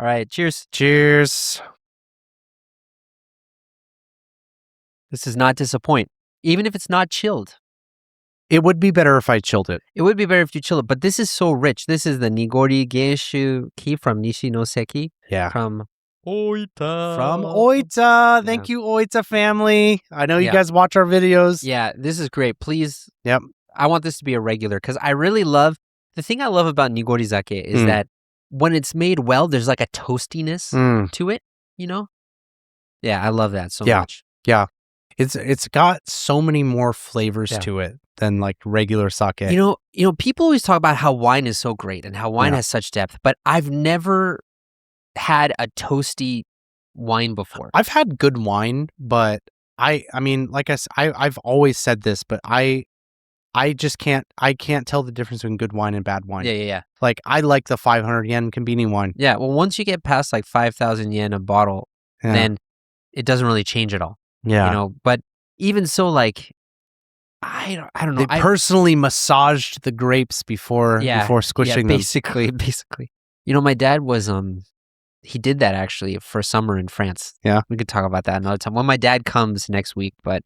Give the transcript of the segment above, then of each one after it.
All right, cheers. Cheers. This does not disappoint, even if it's not chilled. It would be better if I chilled it. It would be better if you chill it, but this is so rich. This is the Nigori Geishu Ki from Nishinoseki. Yeah. From Oita. From Oita. Thank you, Oita family. I know you guys watch our videos. Yeah, this is great. Please. Yep. I want this to be a regular because I really love, the thing I love about Nigori Sake is that when it's made well, there's like a toastiness to it, you know? Yeah, I love that so much. Yeah. It's got so many more flavors to it than like regular sake. You know, people always talk about how wine is so great and how wine has such depth, but I've never had a toasty wine before. I've had good wine, but I mean, like I've always said this, but I just can't tell the difference between good wine and bad wine. Yeah. Like I like the 500 yen Konbini wine. Yeah, well, once you get past like 5,000 yen a bottle, then it doesn't really change at all. Yeah. You know, but even so, like, I don't know. They personally massaged the grapes before squishing them. Basically. You know, my dad was he did that actually for summer in France. Yeah. We could talk about that another time. When my dad comes next week, but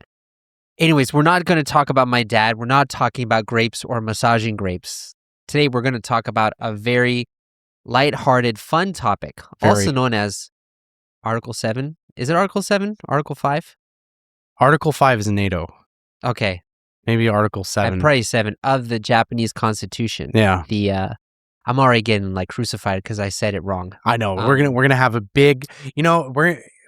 anyways, we're not going to talk about my dad. We're not talking about grapes or massaging grapes. Today, we're going to talk about a very lighthearted, fun topic, also known as Article 7. Is it Article 7? Article 5? Article 5 is NATO. Okay. Maybe Article 7. Probably 7 of the Japanese Constitution. Yeah. I'm already getting like crucified because I said it wrong. I know. We're gonna have a big, you know,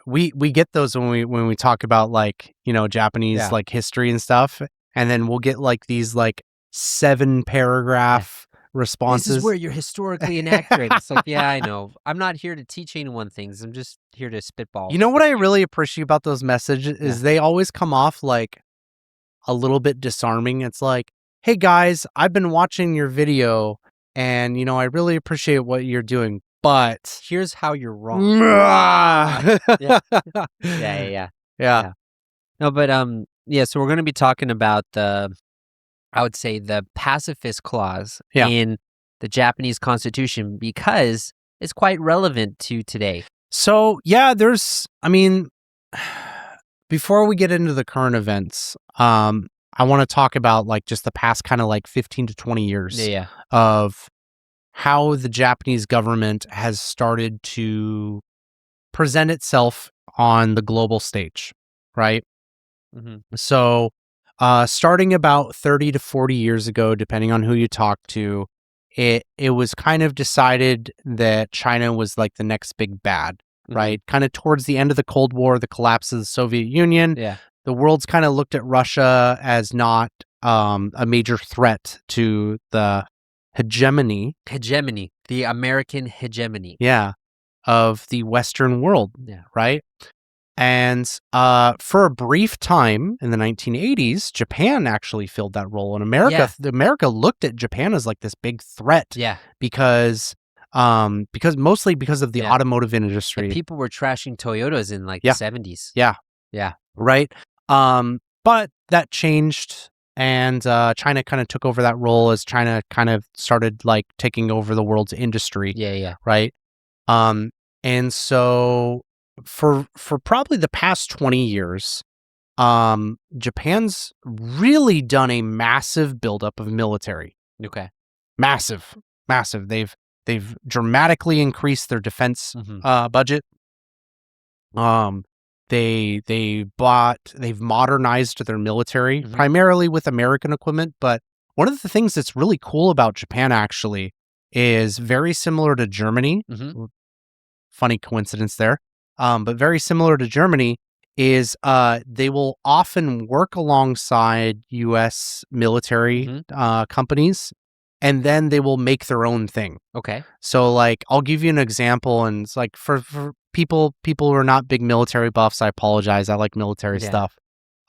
we get those when we talk about like, you know, Japanese like history and stuff, and then we'll get like these like 7-paragraph responses. This is where you're historically inaccurate. It's like, yeah, I know. I'm not here to teach anyone things. I'm just here to spitball. You know what I really appreciate about those messages is they always come off like a little bit disarming. It's like, hey guys, I've been watching your video and, you know, I really appreciate what you're doing, but here's how you're wrong. Yeah. No, but so we're going to be talking about I would say the pacifist clause in the Japanese Constitution because it's quite relevant to today. So, before we get into the current events, I want to talk about like just the past kind of like 15 to 20 years of how the Japanese government has started to present itself on the global stage, right? So, starting about 30 to 40 years ago, depending on who you talk to, it was kind of decided that China was like the next big bad, right? Kind of towards the end of the Cold War, the collapse of the Soviet Union, the world's kind of looked at Russia as not a major threat to the hegemony, the American hegemony, of the Western world, right? And for a brief time in the 1980s, Japan actually filled that role. And America looked at Japan as like this big threat, because mostly because of the automotive industry. And people were trashing Toyotas in like the 70s. Right. But that changed, and China kind of took over that role as China kind of started like taking over the world's industry. Right. And so for probably the past 20 years, Japan's really done a massive buildup of military. Massive. They've dramatically increased their defense budget. They've modernized their military primarily with American equipment. But one of the things that's really cool about Japan actually is very similar to Germany. Funny coincidence there. But very similar to Germany is they will often work alongside U.S. military companies, and then they will make their own thing. So like, I'll give you an example, and it's like for people who are not big military buffs, I apologize. I like military stuff.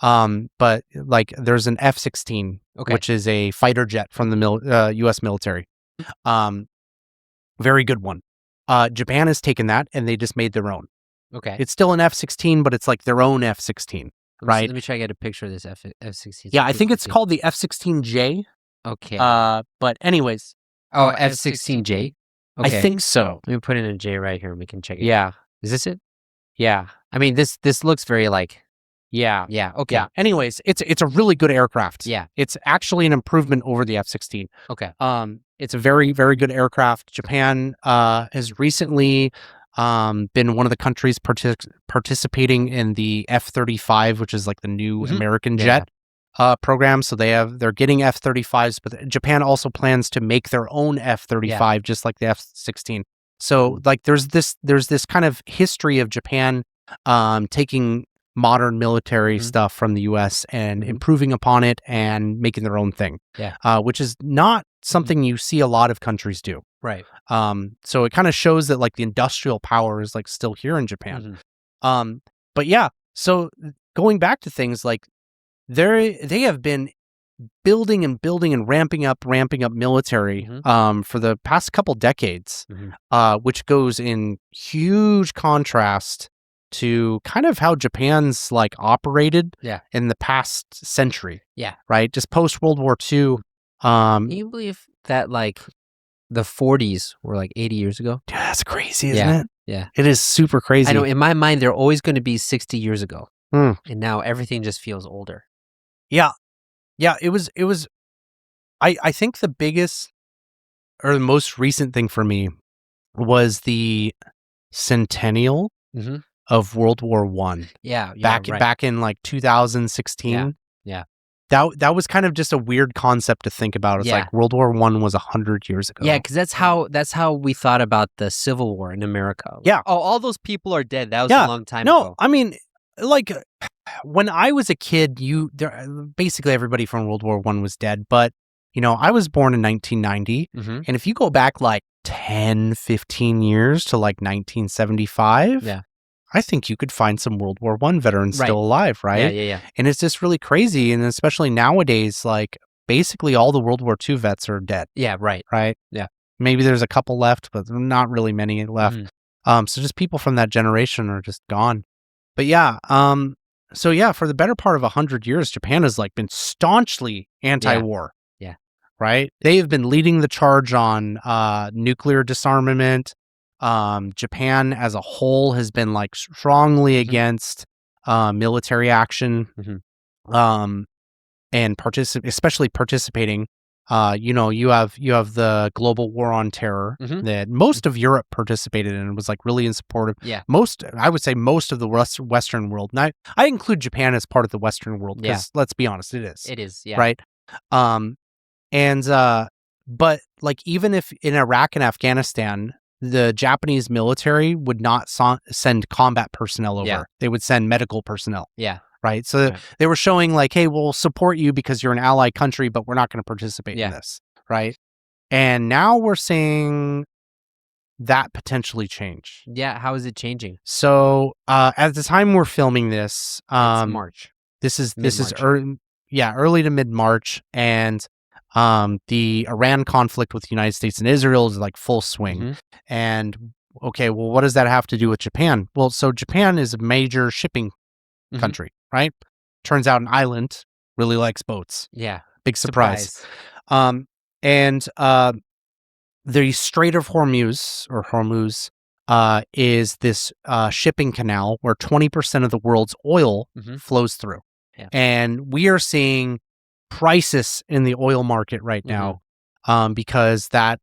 But like there's an F-16, which is a fighter jet from the U.S. military. Very good one. Japan has taken that and they just made their own. It's still an F-16, but it's like their own F-16, right? Let me try to get a picture of this F-16. Yeah, I think it's called the F-16J. But anyways. Oh, F-16J? I think so. Let me put in a J right here and we can check it. Yeah. Is this it? Yeah. I mean, this looks very like. Yeah. Yeah. Okay. Yeah. Anyways, it's a really good aircraft. Yeah. It's actually an improvement over the F-16. Okay. It's a very, very good aircraft. Japan has recently been one of the countries participating in the F-35, which is like the new American jet program. So they're getting F-35s, but Japan also plans to make their own F-35, just like the F-16. So like there's this kind of history of Japan taking modern military stuff from the U.S. and improving upon it and making their own thing. Which is not something you see a lot of countries do. Right. So it kind of shows that like the industrial power is like still here in Japan. But yeah, so going back to things like they have been building and ramping up military for the past couple decades, which goes in huge contrast to kind of how Japan's like operated in the past century. Yeah. Right. Just post World War II. Can you believe that like the 40s were like 80 years ago? Dude, that's crazy, isn't it? Yeah. It is super crazy. I know in my mind, they're always going to be 60 years ago. And now everything just feels older. Yeah. Yeah. It was, I think the biggest or the most recent thing for me was the centennial of World War I. Yeah. Back in like 2016. Yeah. That was kind of just a weird concept to think about. It's like World War I was 100 years ago. Yeah, because that's how we thought about the Civil War in America. Yeah. Oh, all those people are dead. That was a long time ago. No, I mean, like when I was a kid, basically everybody from World War I was dead. But, you know, I was born in 1990. And if you go back like 10, 15 years to like 1975, I think you could find some World War I veterans still alive, right? Yeah. And it's just really crazy. And especially nowadays, like basically all the World War II vets are dead. Yeah, right. Right? Yeah. Maybe there's a couple left, but not really many left. So just people from that generation are just gone. But yeah, so yeah, for the better part of 100 years, Japan has like been staunchly anti-war. Yeah. Right? They have been leading the charge on nuclear disarmament. Japan as a whole has been like strongly against military action, and especially participating. You know, you have the global war on terror that most of Europe participated in and was like really in support of. Yeah. I would say most of the Western world. And I include Japan as part of the Western world because let's be honest, it is. It is. Yeah. Right. But like even if in Iraq and Afghanistan, the Japanese military would not send combat personnel over. They would send medical personnel. Yeah. Right. So they were showing like, hey, we'll support you because you're an allied country, but we're not going to participate in this. Right. And now we're seeing that potentially change. Yeah. How is it changing? So at the time we're filming this, it's March. This is early to mid-March. And the Iran conflict with the United States and Israel is like full swing. And okay, well, what does that have to do with Japan? Well, so Japan is a major shipping country, right? Turns out an island really likes boats. Yeah. Big surprise. And the Strait of Hormuz is this shipping canal where 20% of the world's oil flows through. Yeah. And we are seeing crisis in the oil market right now because that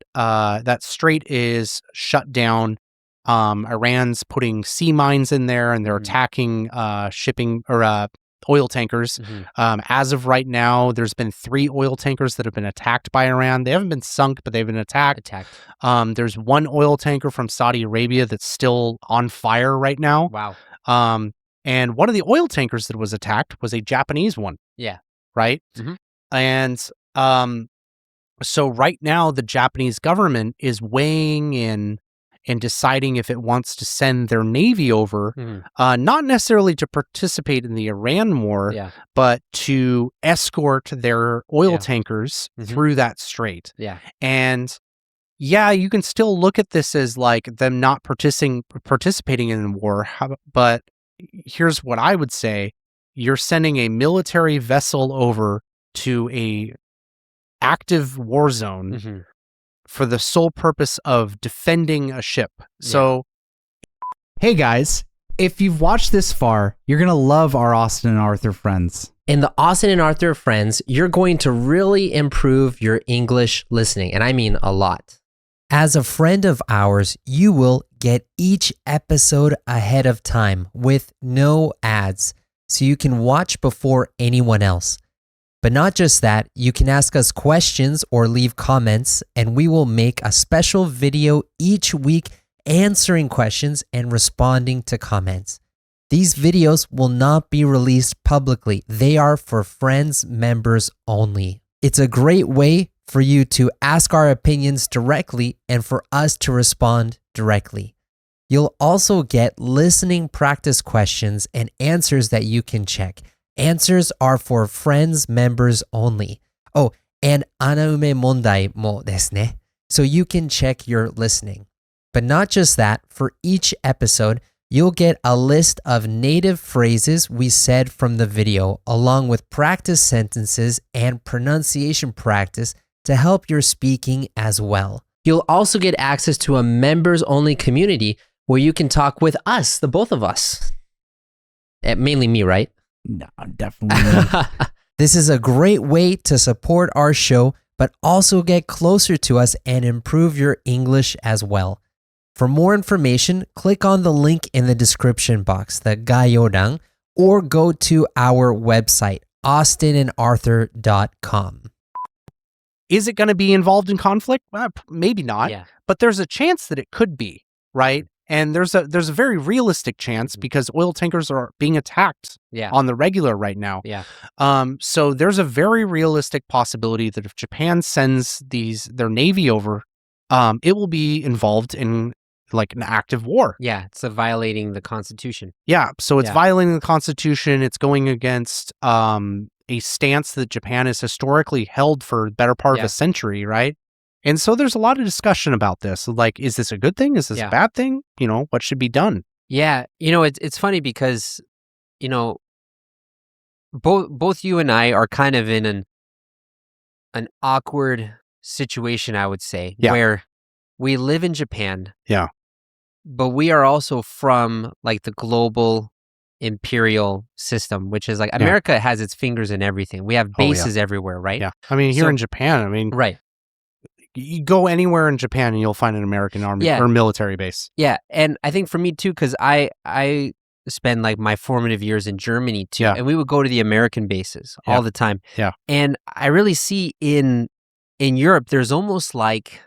strait is shut down. Iran's putting sea mines in there and they're attacking shipping or oil tankers. As of right now, there's been 3 oil tankers that have been attacked by Iran. They haven't been sunk, but they've been attacked. There's 1 oil tanker from Saudi Arabia that's still on fire right now. Wow. And one of the oil tankers that was attacked was a Japanese one. Yeah. Right? And so right now, the Japanese government is weighing in and deciding if it wants to send their navy over, not necessarily to participate in the Iran war, but to escort their oil tankers through that strait. Yeah. And yeah, you can still look at this as like them not participating in the war, but here's what I would say. You're sending a military vessel over to a active war zone for the sole purpose of defending a ship. So, hey guys, if you've watched this far, you're going to love our Austin and Arthur friends. In the Austin and Arthur friends, you're going to really improve your English listening, and I mean a lot. As a friend of ours, you will get each episode ahead of time with no ads, so you can watch before anyone else. But not just that, you can ask us questions or leave comments, and we will make a special video each week answering questions and responding to comments. These videos will not be released publicly. They are for friends, members only. It's a great way for you to ask our opinions directly and for us to respond directly. You'll also get listening practice questions and answers that you can check. Answers are for friends, members only. Oh, and anaume mondai mo desu ne. So you can check your listening. But not just that, for each episode, you'll get a list of native phrases we said from the video, along with practice sentences and pronunciation practice to help your speaking as well. You'll also get access to a members-only community where you can talk with us, the both of us. Mainly me, right? No, definitely. This is a great way to support our show, but also get closer to us and improve your English as well. For more information, click on the link in the description box, the Gayorang, or go to our website, austinandarthur.com. is it going to be involved in conflict? Maybe not, but there's a chance that it could be, right? And there's a very realistic chance because oil tankers are being attacked on the regular right now. So there's a very realistic possibility that if Japan sends their navy over, it will be involved in like an active war. Yeah, it's violating the Constitution. Yeah, so it's violating the Constitution. It's going against a stance that Japan has historically held for the better part of a century, right? And so there's a lot of discussion about this. Like, is this a good thing? Is this a bad thing? You know, what should be done? Yeah, you know, it's funny because, you know, both you and I are kind of in an awkward situation, I would say, where we live in Japan. Yeah. But we are also from like the global imperial system, which is like America has its fingers in everything. We have bases everywhere, right? Yeah. I mean, here in Japan, I mean, you go anywhere in Japan and you'll find an American army or military base. Yeah. And I think for me too, because I spend like my formative years in Germany too. And we would go to the American bases all the time. Yeah. And I really see in Europe, there's almost like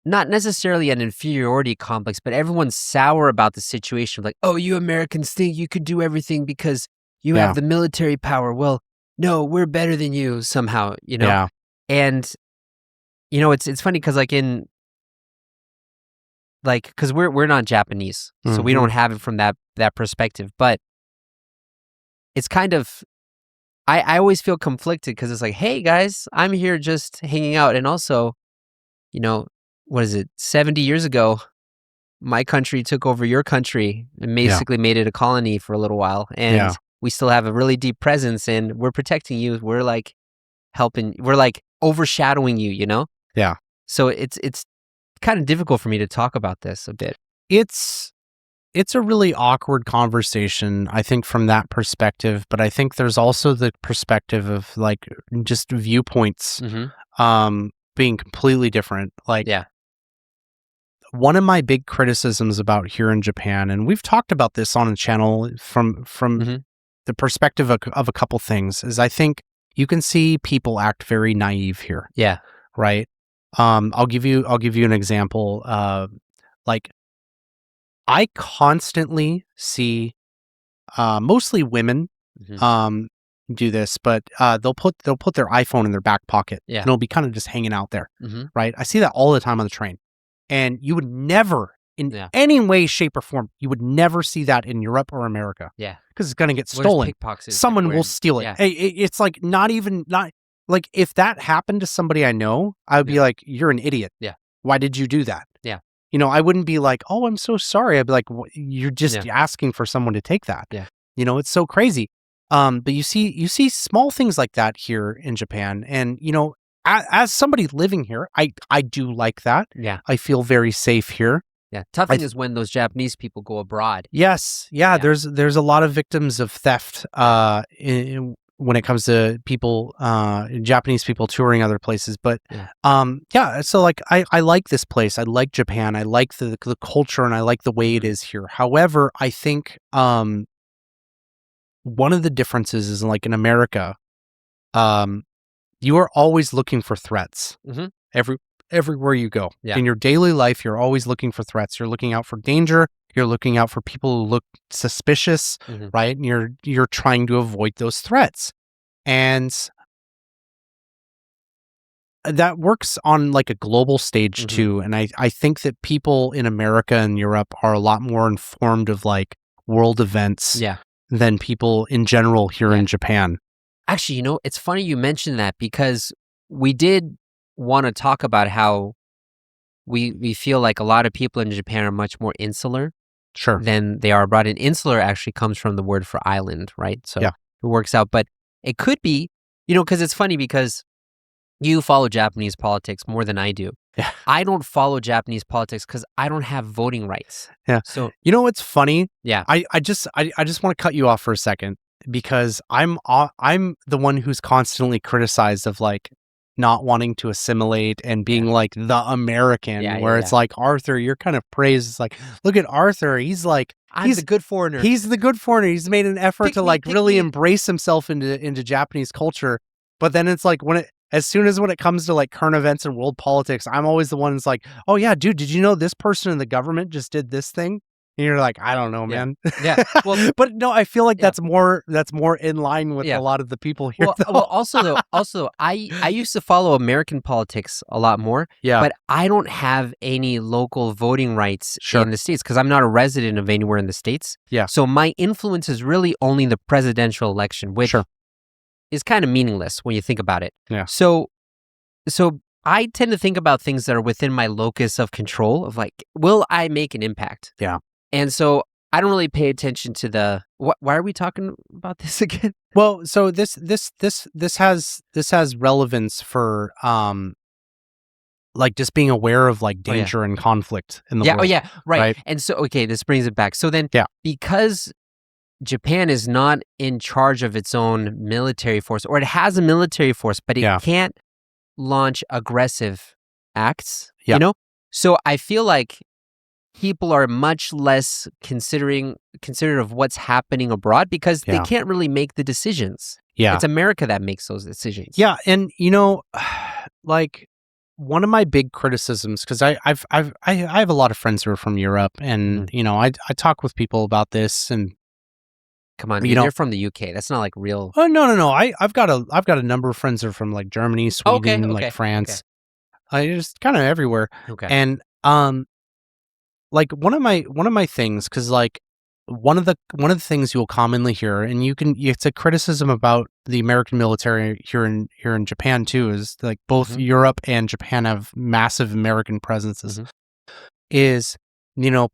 not necessarily an inferiority complex, but everyone's sour about the situation. Like, oh, you Americans think you could do everything because you have the military power. Well, no, we're better than you somehow, you know? Yeah. And, you know, it's funny because because we're not Japanese, so we don't have it from that perspective. But it's kind of, I always feel conflicted because it's like, hey guys, I'm here just hanging out. And also, you know, what is it? 70 years ago, my country took over your country and basically made it a colony for a little while. And we still have a really deep presence and we're protecting you. We're like helping, we're like overshadowing you, you know? Yeah. So it's kind of difficult for me to talk about this a bit. It's a really awkward conversation, I think, from that perspective. But I think there's also the perspective of like just viewpoints being completely different. Like, one of my big criticisms about here in Japan, and we've talked about this on the channel from the perspective of a couple things, is I think you can see people act very naive here. Yeah. Right. I'll give you an example. Like, I constantly see mostly women do this, but they'll put their iPhone in their back pocket. And it'll be kind of just hanging out there. Right. I see that all the time on the train. And you would never, in any way, shape, or form, you would never see that in Europe or America. Yeah. Because it's going to get stolen. Someone will steal it. It's like not like if that happened to somebody I know, I would be like, you're an idiot. Yeah. Why did you do that? Yeah. You know, I wouldn't be like, oh, I'm so sorry. I'd be like, you're just asking for someone to take that. Yeah. You know, it's so crazy. But you see small things like that here in Japan. And, you know, as somebody living here, I do like that. Yeah. I feel very safe here. Yeah. Tough thing is when those Japanese people go abroad. Yes. Yeah. There's a lot of victims of theft when it comes to people, Japanese people touring other places. But so like I like this place. I like Japan. I like the culture and I like the way it is here. However, I think one of the differences is like in America, you are always looking for threats. Everywhere you go. In your daily life, you're always looking for threats. You're looking out for danger. You're looking out for people who look suspicious, right? And you're trying to avoid those threats. And that works on like a global stage too. And I think that people in America and Europe are a lot more informed of like world events than people in general here in Japan. Actually, it's funny you mentioned that because we did want to talk about how we feel like a lot of people in Japan are much more insular than they are abroad. And insular actually comes from the word for island, right? So it works out. But it could be, because it's funny because you follow Japanese politics more than I do. Yeah. I don't follow Japanese politics because I don't have voting rights. Yeah. So what's funny? Yeah. I just want to cut you off for a second because I'm the one who's constantly criticized of like not wanting to assimilate and being like the American, where it's like, Arthur, you're kind of praised. It's like, look at Arthur. He's like, he's the good foreigner. He's the good foreigner. He's made an effort to like really embrace himself into Japanese culture. But then it's like as soon as when it comes to like current events and world politics, I'm always the one that's like, oh yeah, dude, did you know this person in the government just did this thing? And you're like, I don't know, man. Yeah. Well, but no, I feel like that's more in line with a lot of the people here. Well, also, I used to follow American politics a lot more. Yeah. But I don't have any local voting rights in the States because I'm not a resident of anywhere in the States. Yeah. So my influence is really only the presidential election, which is kind of meaningless when you think about it. Yeah. So I tend to think about things that are within my locus of control of like, will I make an impact? Yeah. And so I don't really pay attention to why are we talking about this again? Well, so this has relevance for like just being aware of like danger and conflict in the world. Oh yeah, right. And so this brings it back. So then because Japan is not in charge of its own military force, or it has a military force, but it can't launch aggressive acts, So I feel like people are much less considerate of what's happening abroad because they can't really make the decisions. Yeah. It's America that makes those decisions. Yeah. And, like one of my big criticisms, because I have a lot of friends who are from Europe and, I talk with people about this and come on, you're from the UK. That's not like real. Oh, no. I've got a number of friends who are from like Germany, Sweden, like France. I just kind of everywhere. Okay. And, like one of my things, because like one of the things you'll commonly hear, and it's a criticism about the American military here in Japan too, is like both Europe and Japan have massive American presences. Is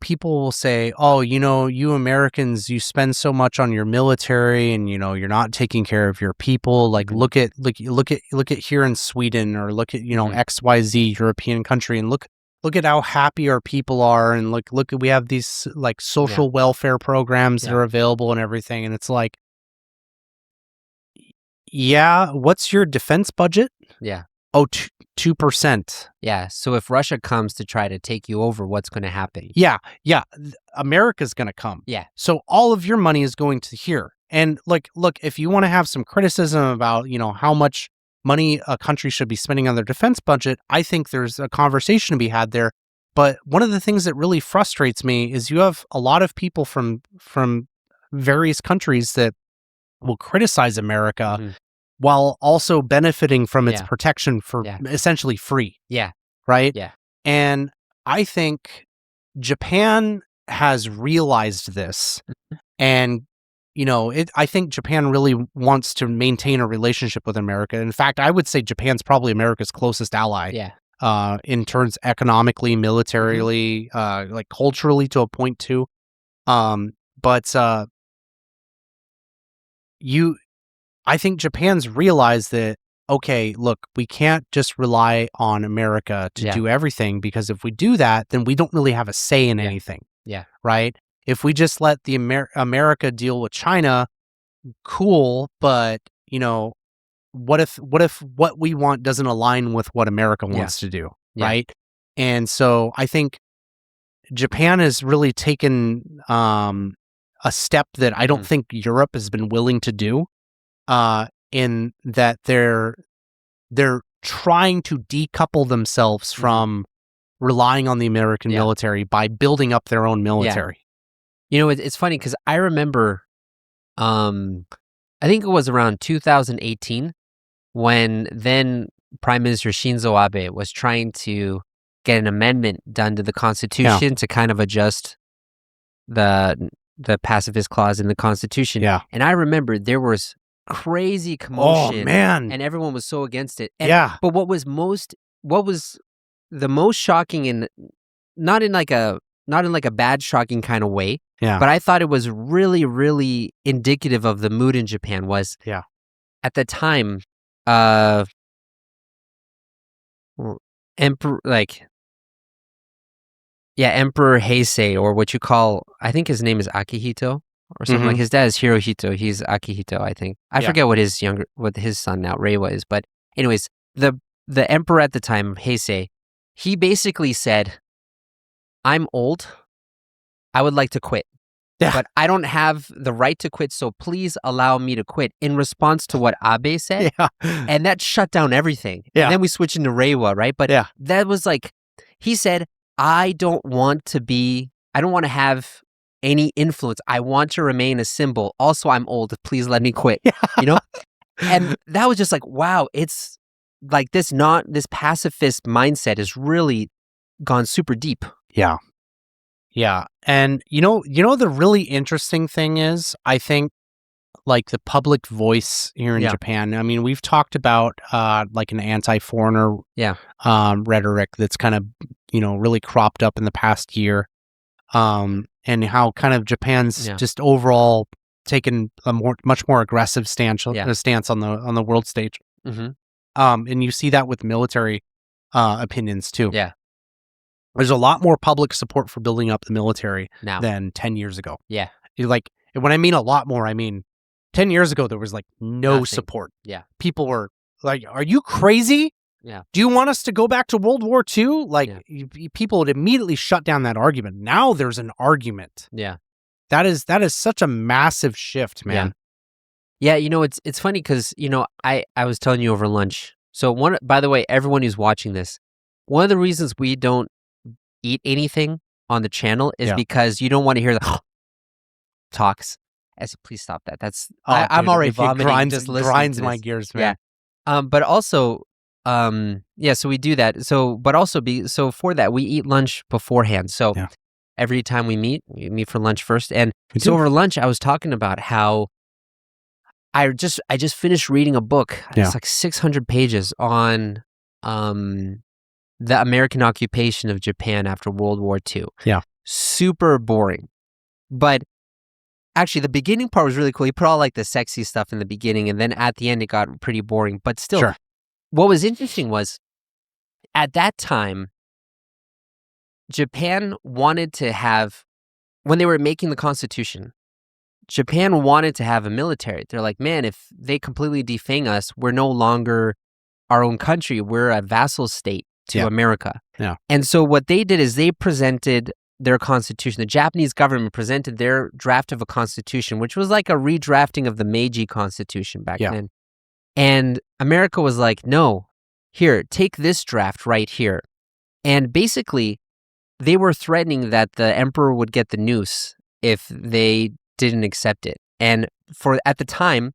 people will say, oh, you Americans, you spend so much on your military, and you're not taking care of your people. Like look at here in Sweden, or look at XYZ European country, and look at how happy our people are, and look at we have these like social welfare programs that are available and everything, and it's like, what's your defense budget? Yeah. Oh, 2%. Yeah. So if Russia comes to try to take you over, what's going to happen? Yeah. America's going to come. Yeah. So all of your money is going to here. And look, if you want to have some criticism about, how much money a country should be spending on their defense budget, I think there's a conversation to be had there. But one of the things that really frustrates me is you have a lot of people from various countries that will criticize America while also benefiting from its protection for essentially free. Yeah. Right? Yeah. And I think Japan has realized this, and I think Japan really wants to maintain a relationship with America. In fact, I would say Japan's probably America's closest ally. Yeah. In terms economically, militarily, like culturally to a point too. But I think Japan's realized that, okay, look, we can't just rely on America to do everything, because if we do that, then we don't really have a say in anything. Yeah. Right? If we just let the America deal with China, cool, but what if what we want doesn't align with what America wants to do, right? And so I think Japan has really taken a step that I don't think Europe has been willing to do, in that they're trying to decouple themselves from relying on the American military by building up their own military. It's funny because I remember, I think it was around 2018 when then Prime Minister Shinzo Abe was trying to get an amendment done to the Constitution to kind of adjust the pacifist clause in the Constitution. Yeah. And I remember there was crazy commotion. Oh, man. And everyone was so against it. But what was the most shocking, and not in like a bad shocking kind of way, but I thought it was really, really indicative of the mood in Japan was at the time, Emperor Heisei, or what you call, I think his name is Akihito or something like. His dad is Hirohito. He's Akihito, I think. I forget what his son now Reiwa is, but anyways, the emperor at the time, Heisei, he basically said, "I'm old. I would like to quit. But I don't have the right to quit, so please allow me to quit," in response to what Abe said. And that shut down everything. And then we switched into Reiwa, right? But that was like, he said, I don't want to have any influence. I want to remain a symbol. Also, I'm old. Please let me quit. And that was just like, wow, it's like this pacifist mindset has really gone super deep. Yeah. Yeah. And the really interesting thing is, I think, like, the public voice here in Japan. I mean, we've talked about like an anti-foreigner rhetoric that's kind of, really cropped up in the past year. And how kind of Japan's just overall taken a much more aggressive stance on the world stage. And you see that with military opinions too. Yeah. There's a lot more public support for building up the military now than 10 years ago. Yeah. Like, when I mean a lot more, I mean 10 years ago, there was like no Nothing. support. Yeah. People were like, are you crazy? Yeah. Do you want us to go back to World War II? Like, people would immediately shut down that argument. Now there's an argument. Yeah. That is such a massive shift, man. Yeah. It's funny because, I was telling you over lunch. So by the way, everyone who's watching this, one of the reasons we don't eat anything on the channel is because you don't want to hear the talks. Please stop that. I'm already vomiting. Just listening grinds to my this. gears, man. Yeah. But also, so we do that. So for that, we eat lunch beforehand. So every time we meet for lunch first. And so over lunch, I was talking about how I just finished reading a book. It's like 600 pages on the American occupation of Japan after World War II. Yeah. Super boring. But actually, the beginning part was really cool. He put all like the sexy stuff in the beginning, and then at the end, it got pretty boring. But still, what was interesting was, at that time, Japan wanted to have, when they were making the Constitution, Japan wanted to have a military. They're like, man, if they completely defang us, we're no longer our own country. We're a vassal state to America. Yeah. And so what they did is they presented their constitution. The Japanese government presented their draft of a constitution, which was like a redrafting of the Meiji Constitution back then. And America was like, no, here, take this draft right here. And basically, they were threatening that the emperor would get the noose if they didn't accept it. And at the time,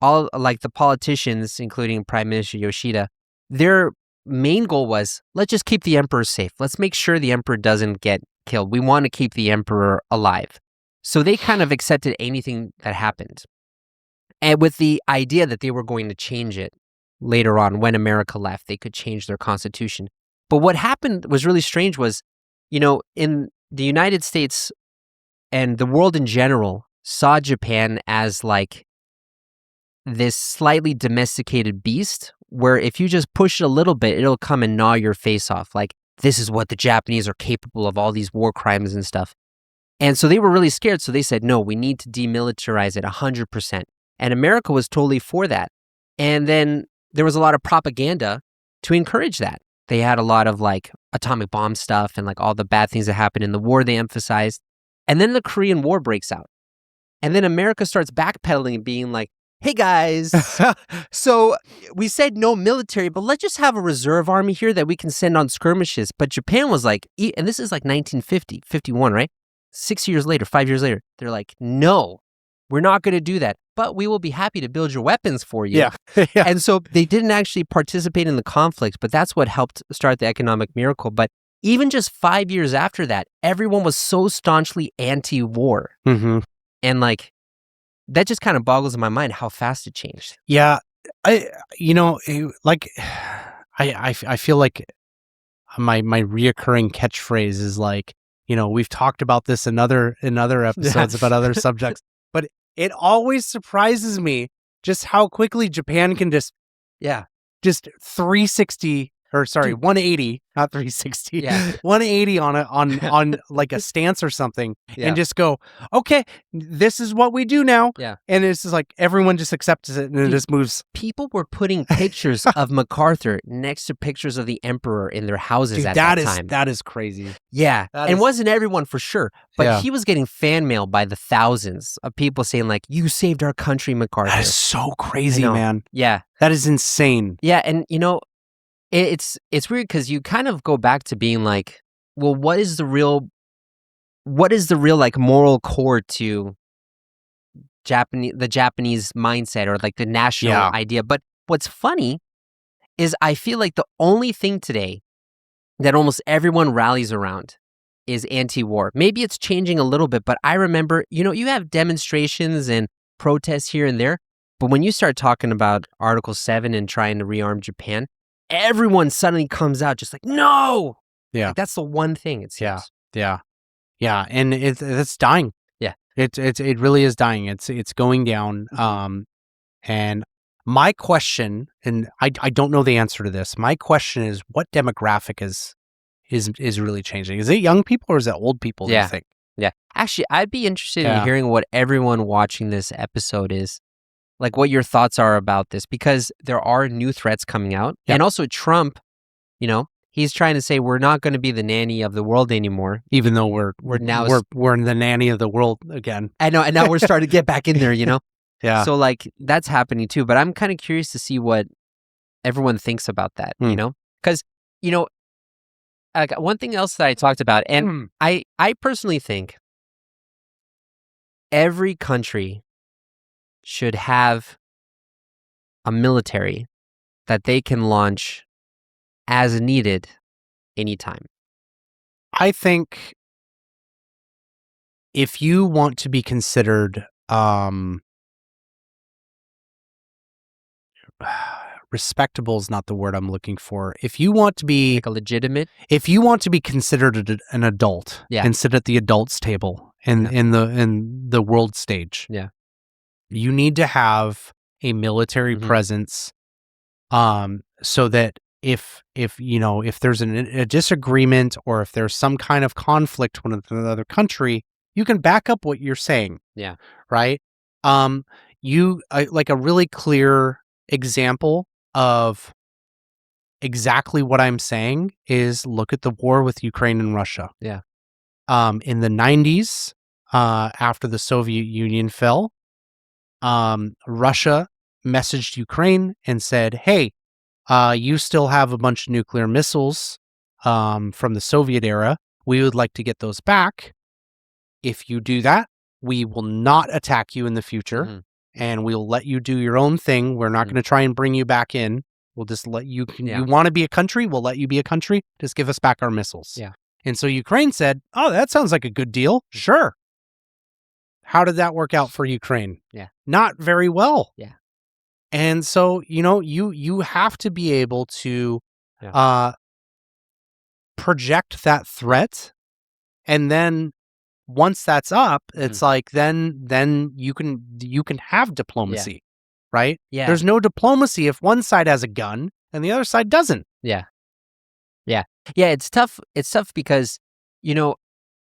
all like the politicians, including Prime Minister Yoshida, their main goal was, let's just keep the emperor safe. Let's make sure the emperor doesn't get killed. We want to keep the emperor alive. So they kind of accepted anything that happened. And with the idea that they were going to change it later on when America left, they could change their constitution. But what happened was really strange was, in the United States and the world in general saw Japan as like this slightly domesticated beast where if you just push it a little bit, it'll come and gnaw your face off. Like, this is what the Japanese are capable of, all these war crimes and stuff. And so they were really scared. So they said, no, we need to demilitarize it 100%. And America was totally for that. And then there was a lot of propaganda to encourage that. They had a lot of like atomic bomb stuff and like all the bad things that happened in the war they emphasized. And then the Korean War breaks out. And then America starts backpedaling and being like, hey guys, so we said no military, but let's just have a reserve army here that we can send on skirmishes. But Japan was like, and this is like 1950, 51, right? 6 years later, 5 years later, they're like, no, we're not going to do that, but we will be happy to build your weapons for you. Yeah. And so they didn't actually participate in the conflict, but that's what helped start the economic miracle. But even just 5 years after that, everyone was so staunchly anti-war. Mm-hmm. And like, that just kind of boggles my mind how fast it changed. Yeah. I feel like my reoccurring catchphrase is like, we've talked about this in other episodes about other subjects, but it always surprises me just how quickly Japan can just 360 or sorry, 180, not 360, 180 on like a stance or something and just go, okay, this is what we do now. Yeah. And it's just like everyone just accepts it and it just moves. People were putting pictures of MacArthur next to pictures of the emperor in their houses at that time. That is crazy. Yeah. And wasn't everyone for sure, but he was getting fan mail by the thousands of people saying like, you saved our country, MacArthur. That is so crazy, man. Yeah. That is insane. Yeah. And it's weird because you kind of go back to being like, well, what is the real like moral core to the Japanese mindset or like the national idea? But what's funny is I feel like the only thing today that almost everyone rallies around is anti-war. Maybe it's changing a little bit, but I remember, you have demonstrations and protests here and there, but when you start talking about Article 7 and trying to rearm Japan, everyone suddenly comes out just like, no. Yeah. Like, that's the one thing it seems. Yeah. And it's dying. Yeah. It really is dying. It's going down. And my question, and I don't know the answer to this. My question is, what demographic is really changing? Is it young people or is it old people? Do you think? Yeah. Actually, I'd be interested in hearing what everyone watching this episode is. Like what your thoughts are about this, because there are new threats coming out. Yep. And also Trump, he's trying to say we're not going to be the nanny of the world anymore. Even though we're the nanny of the world again. I know. And now we're starting to get back in there, Yeah. So like that's happening too. But I'm kind of curious to see what everyone thinks about that, because, like one thing else that I talked about, and I personally think every country should have a military that they can launch as needed anytime. I think if you want to be considered respectable is not the word I'm looking for. If you want to be like a legitimate, if you want to be considered an adult and sit at the adults table in the world stage, you need to have a military presence, so that if there's a disagreement or if there's some kind of conflict with another country, you can back up what you're saying. Yeah. Right. Like a really clear example of exactly what I'm saying is look at the war with Ukraine and Russia. Yeah. In the 90s, after the Soviet Union fell, Russia messaged Ukraine and said, hey, you still have a bunch of nuclear missiles from the Soviet era. We would like to get those back. If you do that, we will not attack you in the future, and we'll let you do your own thing. We're not going to try and bring you back in. We'll just let you, you want to be a country, we'll let you be a country. Just give us back our missiles. Yeah. And so Ukraine said, oh, that sounds like a good deal. Sure. How did that work out for Ukraine? Yeah. Not very well. Yeah. And so, you have to be able to project that threat. And then once that's up, it's like, then you can have diplomacy, right? Yeah. There's no diplomacy if one side has a gun and the other side doesn't. Yeah. It's tough. It's tough because, in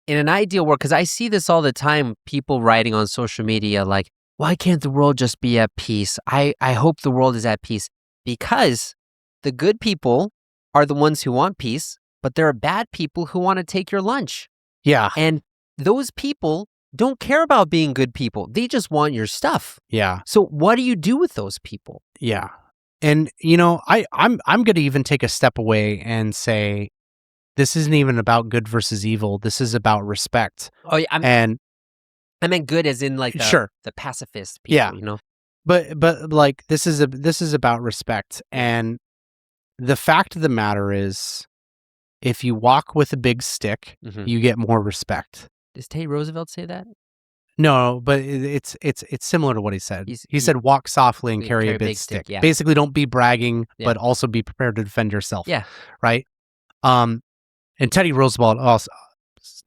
an ideal world, because I see this all the time, people writing on social media like, why can't the world just be at peace? I hope the world is at peace. Because the good people are the ones who want peace, but there are bad people who want to take your lunch. Yeah. And those people don't care about being good people. They just want your stuff. Yeah. So what do you do with those people? Yeah. And, I'm going to even take a step away and say, this isn't even about good versus evil. This is about respect. Oh, yeah. I meant good as in like the pacifist people, Yeah. But like this is about respect. And the fact of the matter is, if you walk with a big stick, you get more respect. Does Teddy Roosevelt say that? No, but it's similar to what he said. He said, walk softly and carry a big stick. Yeah. Basically, don't be bragging, but also be prepared to defend yourself. Yeah. Right? And Teddy Roosevelt, also,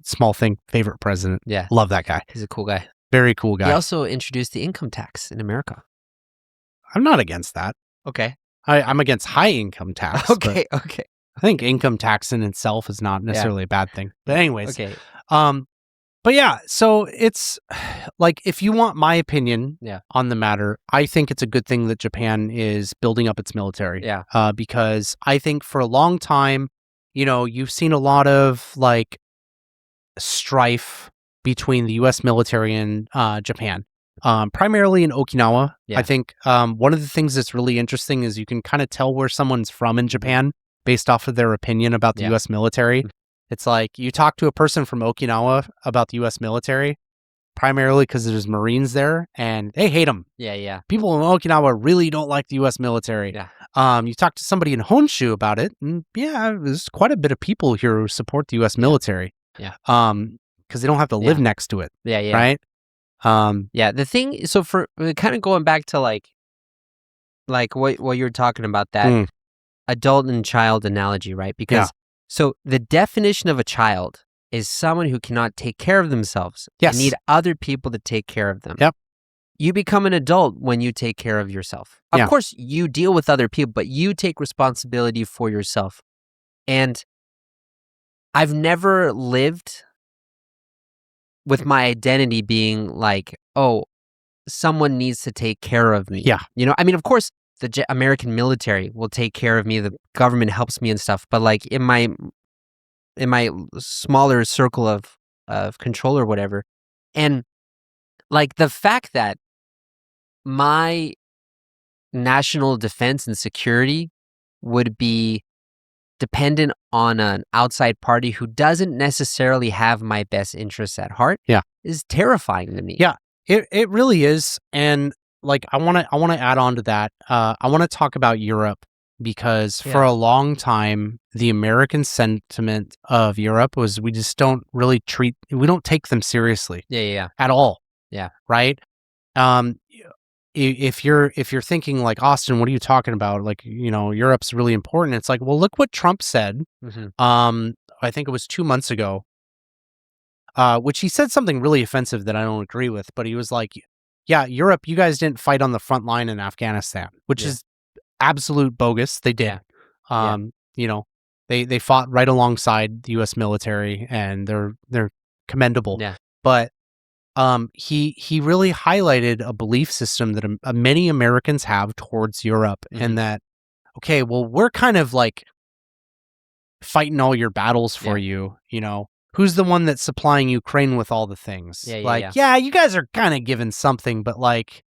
small thing, favorite president. Yeah. Love that guy. He's a cool guy. Very cool guy. He also introduced the income tax in America. I'm not against that. Okay. I'm against high income tax. Okay. I think income tax in itself is not necessarily a bad thing. But anyways. Okay. But yeah, so it's like, if you want my opinion on the matter, I think it's a good thing that Japan is building up its military. Yeah. Because I think for a long time, you've seen a lot of like strife between the U.S. military and Japan, primarily in Okinawa. Yeah. I think one of the things that's really interesting is you can kind of tell where someone's from in Japan based off of their opinion about the U.S. military. It's like you talk to a person from Okinawa about the U.S. military, primarily because there's Marines there, and they hate them. Yeah. People in Okinawa really don't like the U.S. military. Yeah. You talk to somebody in Honshu about it, and there's quite a bit of people here who support the U.S. military. Yeah. Because they don't have to live next to it. Yeah. Right? The thing, so for kind of going back to like what you're talking about, that adult and child analogy, right? Because so the definition of a child is someone who cannot take care of themselves. Yes. They need other people to take care of them. Yep. You become an adult when you take care of yourself. Of course, you deal with other people, but you take responsibility for yourself. And I've never lived with my identity being like, oh, someone needs to take care of me. Yeah. Of course, the American military will take care of me. The government helps me and stuff. But like in my smaller circle of control or whatever, and like the fact that my national defense and security would be dependent on an outside party who doesn't necessarily have my best interests at heart is terrifying to me. Yeah, it really is. And like, I want to add on to that. I want to talk about Europe, because for a long time, the American sentiment of Europe was, we just don't really we don't take them seriously. Yeah. At all. Yeah. Right? If you're thinking like, Austin, what are you talking about? Like, Europe's really important. It's like, well, look what Trump said. I think it was 2 months ago, which he said something really offensive that I don't agree with, but he was like, yeah, Europe, you guys didn't fight on the front line in Afghanistan, which is absolute bogus. They did. They fought right alongside the U.S. military, and they're commendable. Yeah. But he really highlighted a belief system that many Americans have towards Europe, and that, okay, well, we're kind of like fighting all your battles for you, Who's the one that's supplying Ukraine with all the things? Yeah, you guys are kind of giving something, but like,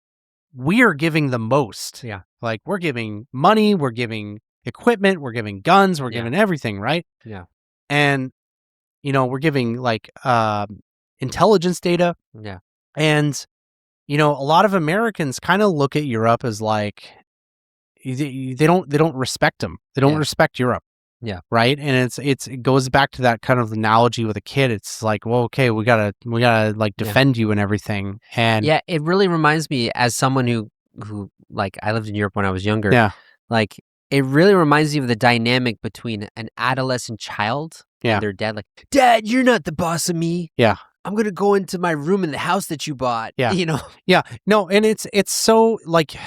we are giving the most. Yeah. Like, we're giving money, we're giving equipment, we're giving guns, we're giving everything, right? Yeah. And, we're giving like intelligence data. Yeah. And, a lot of Americans kind of look at Europe as like, they don't respect them. They don't respect Europe. Yeah. Right. And it goes back to that kind of analogy with a kid. It's like, well, okay, we gotta like defend you and everything. And yeah, it really reminds me, as someone who like, I lived in Europe when I was younger. Yeah. Like, it really reminds me of the dynamic between an adolescent child and their dad. Like, Dad, you're not the boss of me. Yeah. I'm gonna go into my room in the house that you bought. Yeah. Yeah. No, and it's so like,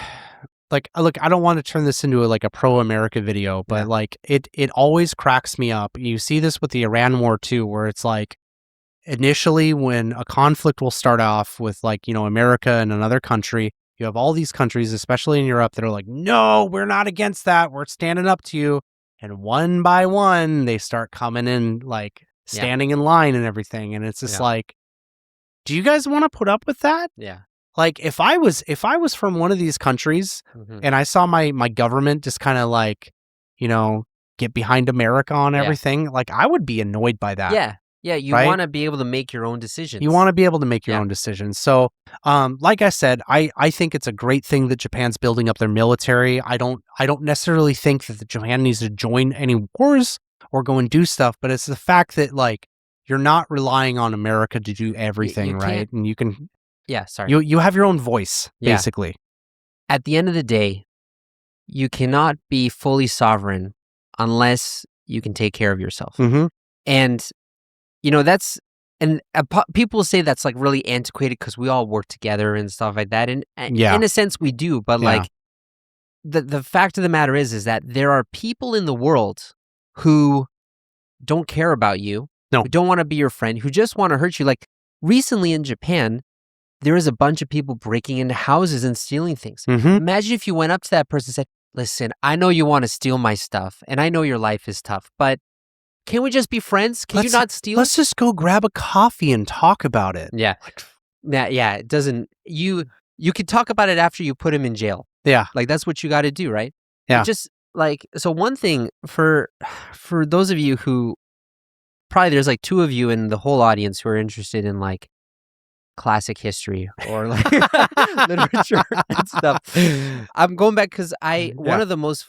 like, look, I don't want to turn this into a pro-America video, but like it always cracks me up. You see this with the Iran war too, where it's like initially when a conflict will start off with America and another country, you have all these countries, especially in Europe, that are like, no, we're not against that. We're standing up to you. And one by one, they start coming in, standing in line and everything. And it's just like, do you guys want to put up with that? Yeah. Like if I was from one of these countries and I saw my government just kind of get behind America on everything, I would be annoyed by that. Yeah. Yeah. You want to be able to make your own decisions. You want to be able to make your own decisions. So, like I said, I think it's a great thing that Japan's building up their military. I don't necessarily think that Japan needs to join any wars or go and do stuff, but it's the fact that you're not relying on America to do everything, right? And you can. Yeah, sorry. You have your own voice, basically. At the end of the day, you cannot be fully sovereign unless you can take care of yourself. Mm-hmm. And, people say that's really antiquated because we all work together and stuff like that. And in a sense, we do. But the fact of the matter is that there are people in the world who don't care about you, who don't want to be your friend, who just want to hurt you. Like recently in Japan, there is a bunch of people breaking into houses and stealing things. Mm-hmm. Imagine if you went up to that person and said, listen, I know you want to steal my stuff and I know your life is tough, but can we just be friends? Can you not steal? Let's just go grab a coffee and talk about it. Yeah. It doesn't, you could talk about it after you put him in jail. Yeah. That's what you got to do, right? Yeah. Just so one thing for those of you who, probably there's two of you in the whole audience who are interested in classic history or literature and stuff. I'm going back because one of the most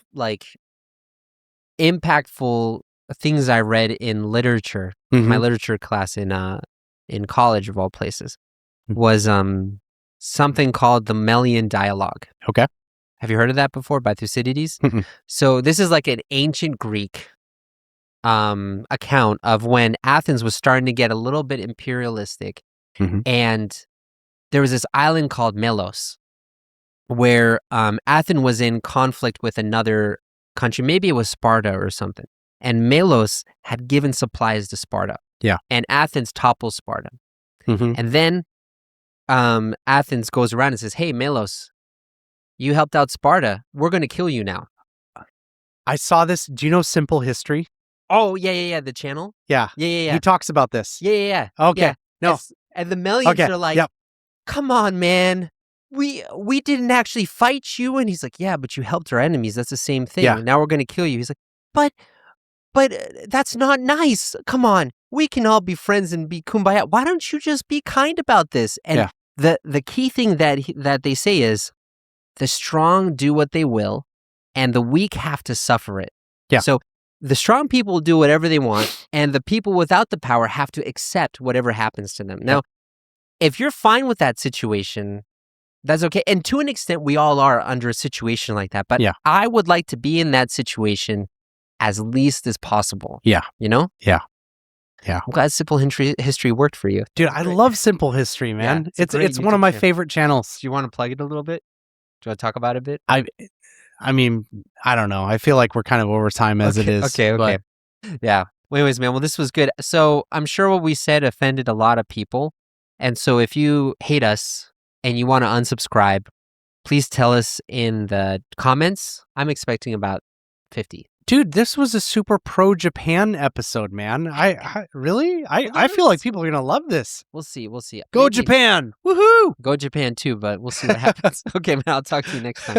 impactful things I read in literature, my literature class in college of all places, was something called the Melian Dialogue. Okay. Have you heard of that before by Thucydides? So this is an ancient Greek account of when Athens was starting to get a little bit imperialistic. And there was this island called Melos where Athens was in conflict with another country. Maybe it was Sparta or something. And Melos had given supplies to Sparta. Yeah. And Athens topples Sparta. And then Athens goes around and says, hey, Melos, you helped out Sparta. We're going to kill you now. I saw this. Do you know Simple History? Oh, yeah. The channel? Yeah. Yeah. He talks about this. Yeah. Okay. Yeah. No. And the Melians are like, come on, man. We didn't actually fight you. And he's like, yeah, but you helped our enemies. That's the same thing. Yeah. Now we're going to kill you. He's like, but that's not nice. Come on. We can all be friends and be kumbaya. Why don't you just be kind about this? And the key thing that they say is the strong do what they will and the weak have to suffer it. Yeah. So the strong people do whatever they want, and the people without the power have to accept whatever happens to them. Now, if you're fine with that situation, that's okay. And to an extent, we all are under a situation like that. But I would like to be in that situation as least as possible. Yeah. Yeah. Yeah. I'm glad Simple History worked for you. Dude, I love Simple History, man. Yeah, it's one of my favorite channels. Do you want to plug it a little bit? Do you want to talk about it a bit? I mean, I don't know. I feel like we're kind of over time as it is. Okay. But... Yeah. Anyways, man, well, this was good. So I'm sure what we said offended a lot of people. And so if you hate us and you want to unsubscribe, please tell us in the comments. I'm expecting about 50. Dude, this was a super pro-Japan episode, man. I really? I feel like people are going to love this. We'll see. Go Japan! Woohoo! Go Japan too, but we'll see what happens. Okay, man, I'll talk to you next time.